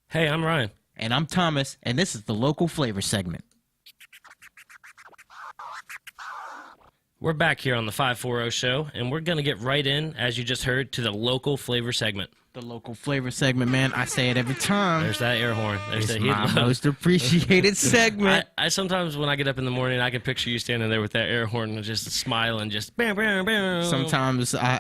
Hey, I'm Ryan. And I'm Thomas, and this is the local flavor segment. We're back here on the 540 show, and we're going to get right in, as you just heard, to the local flavor segment. The local flavor segment, man. I say it every time. There's that air horn. There's It's that my most appreciated segment. I sometimes, when I get up in the morning, I can picture you standing there with that air horn and just smiling, just bam, bam, bam. Sometimes I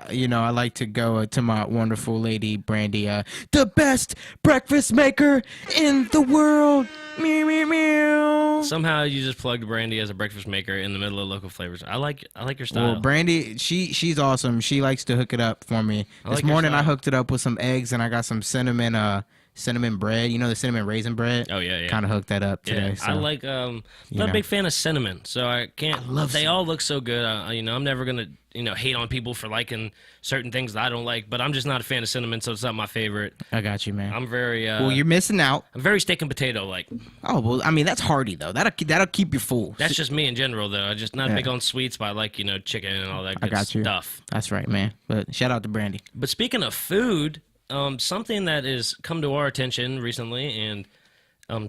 like to go to my wonderful lady Brandy, the best breakfast maker in the world. Meow, meow, meow. Somehow you just plugged Brandy as a breakfast maker in the middle of local flavors. I like your style. Well, Brandy, she's awesome. She likes to hook it up for me. This morning I hooked it up with some eggs and I got some cinnamon bread. You know, the cinnamon raisin bread. Oh yeah. Kind of hooked that up today. Yeah, so, I like. I'm not a big fan of cinnamon, so I can't. They all look so good. I'm never gonna hate on people for liking certain things that I don't like, but I'm just not a fan of cinnamon, so it's not my favorite. I got you, man. I'm very. Well, you're missing out. I'm very steak and potato like. Oh well, I mean that's hearty though. That'll keep you full. That's just me in general, though. I'm just not big on sweets, but I like chicken and all that good stuff. That's right, man. But shout out to Brandy. But speaking of food, something that has come to our attention recently, and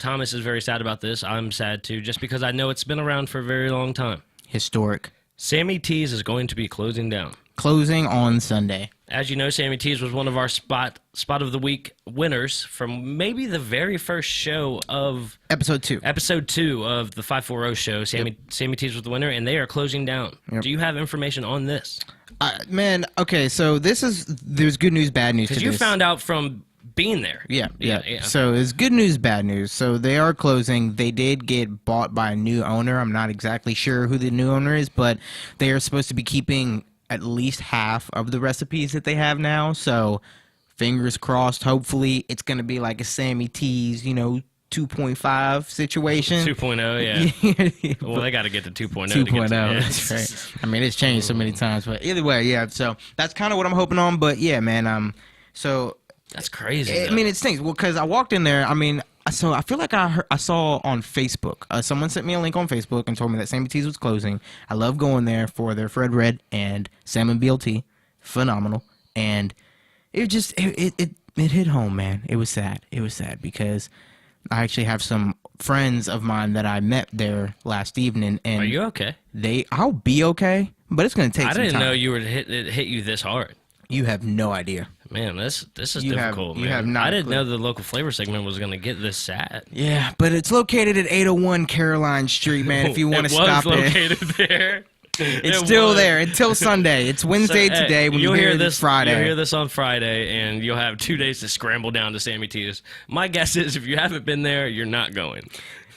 Thomas is very sad about this. I'm sad too, just because I know it's been around for a very long time. Historic. Sammy T's is going to be closing down. Closing on Sunday. As you know, Sammy T's was one of our spot of the week winners from maybe the very first show of episode 2. Episode 2 of the 540 show. Sammy T's was the winner, and they are closing down. Yep. Do you have information on this? Man, okay, so there's good news, bad news. Because you found out from being there. Yeah. So it's good news, bad news. So they are closing. They did get bought by a new owner. I'm not exactly sure who the new owner is, but they are supposed to be keeping at least half of the recipes that they have now. So fingers crossed. Hopefully it's going to be like a Sammy T's, 2.5 situation. 2.0, yeah. Well, they got to get to 2.0. 2.0, that's right. I mean, it's changed so many times, but either way, yeah. So that's kind of what I'm hoping on. But yeah, man. So that's crazy. I mean, it stinks. Well, because I walked in there. I mean, so I feel like I saw on Facebook. Someone sent me a link on Facebook and told me that Sammy T's was closing. I love going there for their Fred Red and salmon BLT. Phenomenal. And it just it hit home, man. It was sad. It was sad because I actually have some friends of mine that I met there last evening. And are you okay? I'll be okay, but it's going to take some time. I didn't know it hit you this hard. You have no idea. Man, this is difficult, man. You have not. I didn't know the local flavor segment was going to get this sad. Yeah, but it's located at 801 Caroline Street, man, if you want to stop it. It was located there. It's still there until Sunday. It's Wednesday today when you hear this Friday. You'll hear this on Friday, and you'll have 2 days to scramble down to Sammy T's. My guess is if you haven't been there, you're not going.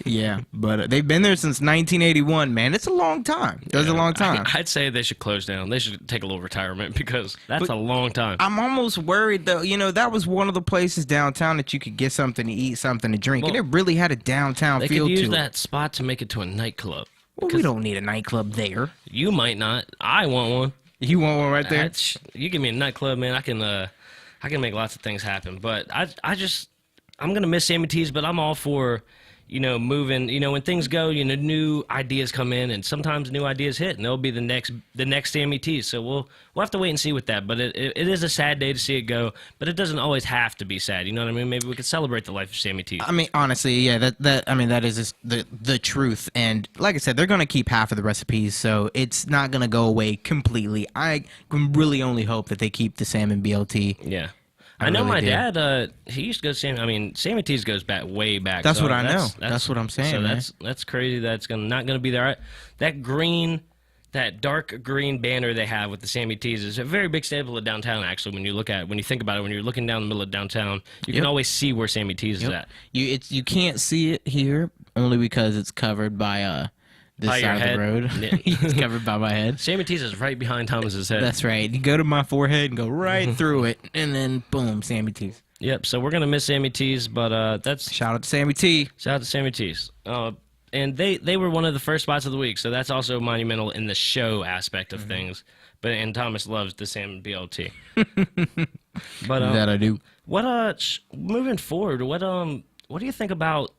Yeah, but they've been there since 1981, man. It's a long time. That's a long time. I'd say they should close down. They should take a little retirement because that's a long time. I'm almost worried, though. That was one of the places downtown that you could get something to eat, something to drink, and it really had a downtown feel to it. They could use that spot to make it to a nightclub. Well, we don't need a nightclub there. You might not. I want one. You want one right there? You give me a nightclub, man. I can make lots of things happen. But I'm gonna miss Sammy T's, but I'm all for moving. When things go, new ideas come in, and sometimes new ideas hit, and they'll be the next Sammy T's. So we'll have to wait and see with that. But it is a sad day to see it go. But it doesn't always have to be sad. You know what I mean? Maybe we could celebrate the life of Sammy T's. I mean, honestly, yeah. That is just the truth. And like I said, they're gonna keep half of the recipes, so it's not gonna go away completely. I can really only hope that they keep the salmon BLT. Yeah. I know my dad, he used to go to Sammy T's goes way back. That's what I know. That's what I'm saying, so man. That's crazy that's not going to be there. That dark green banner they have with the Sammy T's is a very big staple of downtown, actually, when you think about it. When you're looking down the middle of downtown, you can always see where Sammy T's is at. You can't see it here, only because it's covered by this side of the road. It's covered by my head. Sammy T's is right behind Thomas's head. That's right. You go to my forehead and go right through it, and then boom, Sammy T's. Yep. So we're gonna miss Sammy T's, but that's shout out to Sammy T. Shout out to Sammy T's. And they were one of the first spots of the week, so that's also monumental in the show aspect of things. And Thomas loves the salmon BLT. But that I do. Moving forward, what do you think about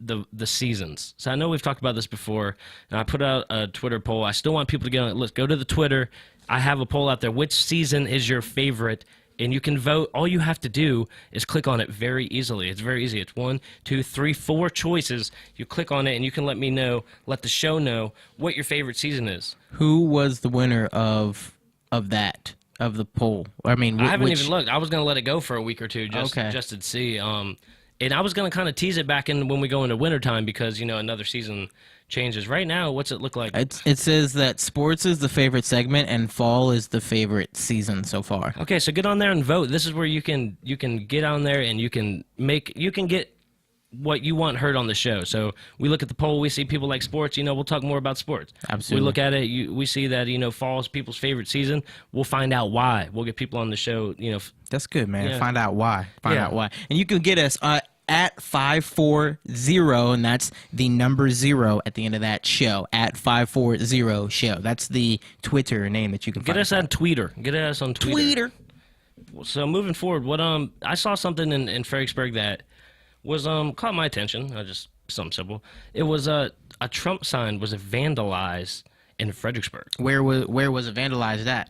the seasons? So I know we've talked about this before, and I put out a Twitter poll. I still want people to get on it. Let's go to the Twitter. I have a poll out there. Which season is your favorite and you can vote. All you have to do is click on it very easily. It's very easy. It's 1, 2, 3, 4 choices. You click on it, and you can let the show know what your favorite season is. Who was the winner of the poll? I mean, I haven't even looked. I was going to let it go for a week or two just to see. And I was going to kind of tease it back in when we go into wintertime because, another season changes. Right now, what's it look like? It says that sports is the favorite segment and fall is the favorite season so far. Okay, so get on there and vote. This is where you can get on there and you can get what you want heard on the show. So we look at the poll, we see people like sports, we'll talk more about sports. Absolutely. We look at it, we see that, fall is people's favorite season. We'll find out why. We'll get people on the show, That's good, man. Yeah. Find out why. Find out why. And you can get us at 540, and that's the number 0 at the end of that show, at 540 show. That's the Twitter name that you can get find us on Twitter. Get us on Twitter. Tweeter. So moving forward, what I saw something in Fredericksburg that was caught my attention. Just something simple. It was a Trump sign was vandalized in Fredericksburg. Where was it vandalized at?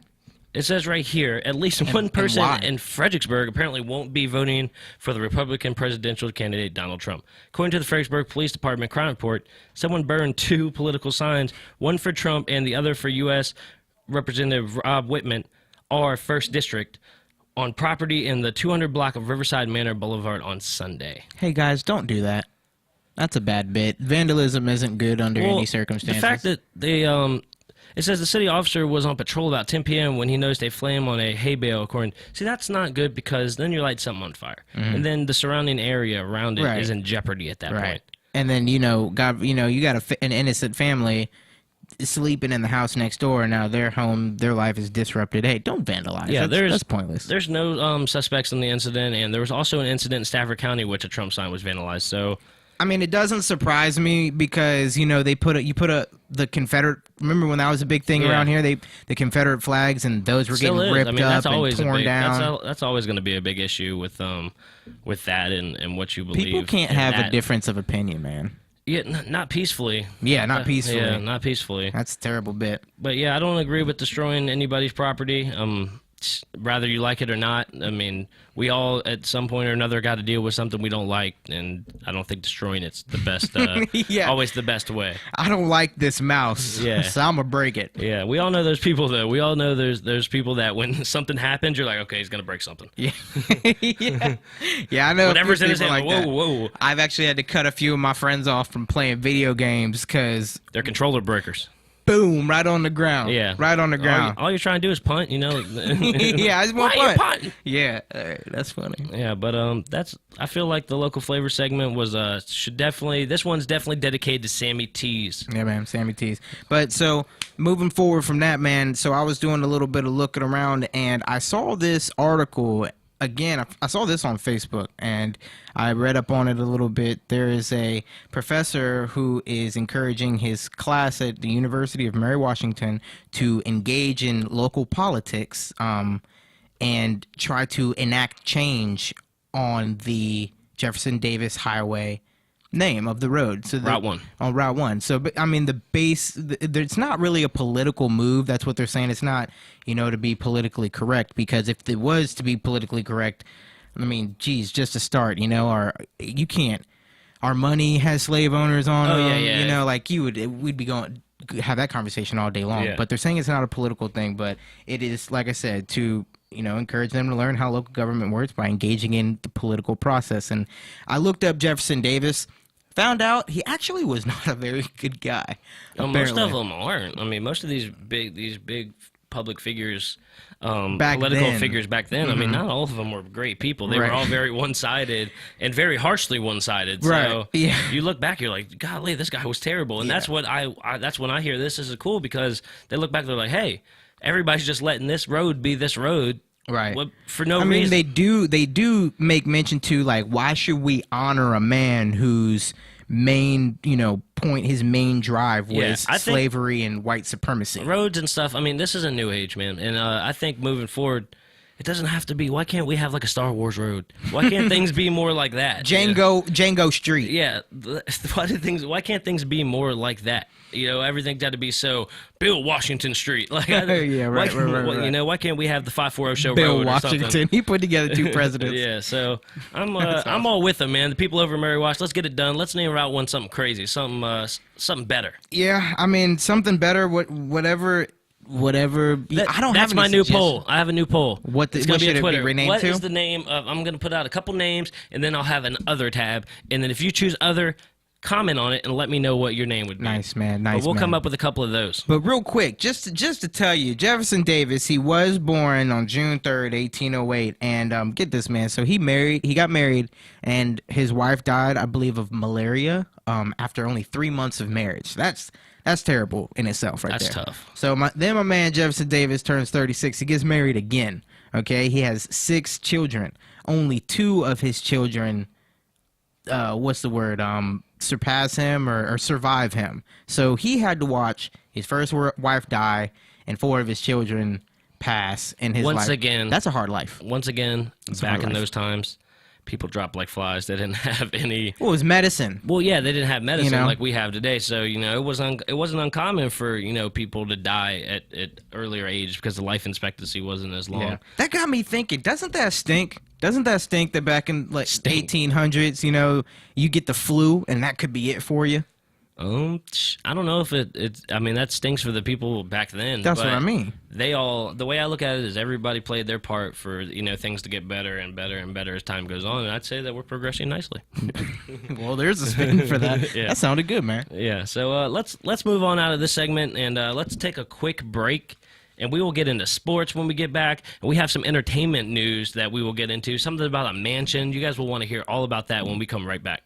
It says right here, at least one person in Fredericksburg apparently won't be voting for the Republican presidential candidate Donald Trump. According to the Fredericksburg Police Department crime report, someone burned 2 political signs, one for Trump and the other for U.S. Representative Rob Whitman, our 1st District, on property in the 200 block of Riverside Manor Boulevard on Sunday. Hey, guys, don't do that. That's a bad bit. Vandalism isn't good under any circumstances. The fact that they it says the city officer was on patrol about 10 p.m. when he noticed a flame on a hay bale. See, that's not good because then you light something on fire. Mm-hmm. And then the surrounding area around it is in jeopardy at that point. And then, God, you got an innocent family sleeping in the house next door, and now their home, their life is disrupted. Hey, don't vandalize. Yeah, that's pointless. There's no suspects in the incident, and there was also an incident in Stafford County which a Trump sign was vandalized. So, I mean, it doesn't surprise me because they the Confederate. Remember when that was a big thing around here? The Confederate flags and those were getting ripped up and torn down. That's always going to be a big issue with that and what you believe. People can't have a difference of opinion, man. Yeah, not peacefully. Yeah, not peacefully. Yeah, not peacefully. That's a terrible bit. But yeah, I don't agree with destroying anybody's property. Rather you like it or not. I mean, we all at some point or another got to deal with something we don't like, and I don't think destroying it's the best. Always the best way. I don't like this mouse, so I'm gonna break it. Yeah, we all know those people though. We all know there's people that when something happens, you're like, okay, he's gonna break something. Yeah, I know. Whatever's in his hand, like whoa. I've actually had to cut a few of my friends off from playing video games because they're controller breakers. Boom! Right on the ground. Yeah, right on the ground. All you're trying to do is punt, Yeah, I just want to punt. punt. Yeah, that's funny. Yeah, but I feel like the local flavor segment was this one's definitely dedicated to Sammy T's. Yeah, man, Sammy T's. But so moving forward from that, man. So I was doing a little bit of looking around, and I saw this article. Again, I saw this on Facebook, and I read up on it a little bit. There is a professor who is encouraging his class at the University of Mary Washington to engage in local politics and try to enact change on the Jefferson Davis Highway name of the road. So Route 1. On Route 1. So, I mean, it's not really a political move. That's what they're saying. It's not, to be politically correct, because if it was to be politically correct, I mean, geez, just to start, you can't. Our money has slave owners on them. Yeah. We'd be going have that conversation all day long. Yeah. But they're saying it's not a political thing, but it is, like I said, to encourage them to learn how local government works by engaging in the political process. And I looked up Jefferson Davis, found out he actually was not a very good guy. Most of them aren't. I mean, most of these big public figures, political figures back then, I mean, not all of them were great people. They were all very one-sided and very harshly one-sided. So you look back, you're like, golly, this guy was terrible. And that's what that's when I hear this is cool, because they look back, they're like, hey, everybody's just letting this road be this road. Right. For no reason. They do make mention to, like, why should we honor a man whose main, his main drive was slavery and white supremacy. Roads and stuff. I mean, this is a new age, man. And I think moving forward, It doesn't have to be. Why can't we have like a Star Wars road? Why can't things be more like that? Django Street. Yeah. Why can't things be more like that? Everything's got to be so Bill Washington Street. Like, Yeah, right, right. Why can't we have the 540 show Bill road or something? Washington. He put together 2 presidents. Yeah, so I'm all with them, man. The people over Mary Wash, let's get it done. Let's name out something crazy, something better. Yeah, I mean something better. Whatever. I don't have That's any my new suggestions. poll. I have a new poll. What It's gonna should be on it be Twitter. renamed What to? is the name of? I'm gonna put out a couple names, and then I'll have an other tab, and then if you choose other, comment on it and let me know what your name would be. Nice, man. Nice. But we'll man. come up with a couple of those. But real quick, just to tell you, Jefferson Davis, he was born on June 3rd, 1808, and get this, man. So he got married, and his wife died, I believe, of malaria after only 3 months of marriage. That's terrible in itself, right there. That's tough. So my man Jefferson Davis turns 36. He gets married again. Okay, he has 6 children. Only 2 of his children, surpass him or survive him. So he had to watch his first wife die and 4 of his children pass in his life. Once again, that's a hard life. Once again, back in those times, people dropped like flies. They didn't have any. Well, it was medicine. Well, yeah, they didn't have medicine like we have today. So it wasn't uncommon for people to die at earlier age because the life expectancy wasn't as long. Yeah. That got me thinking. Doesn't that stink? Doesn't that stink that back in like 1800s, you get the flu and that could be it for you? I don't know if it. I mean, that stinks for the people back then. That's what I mean. The way I look at it is everybody played their part for things to get better and better and better as time goes on, and I'd say that we're progressing nicely. Well, there's a spin for that. Yeah. That sounded good, man. Yeah. So let's move on out of this segment and let's take a quick break. And we will get into sports when we get back. And we have some entertainment news that we will get into. Something about a mansion. You guys will want to hear all about that when we come right back.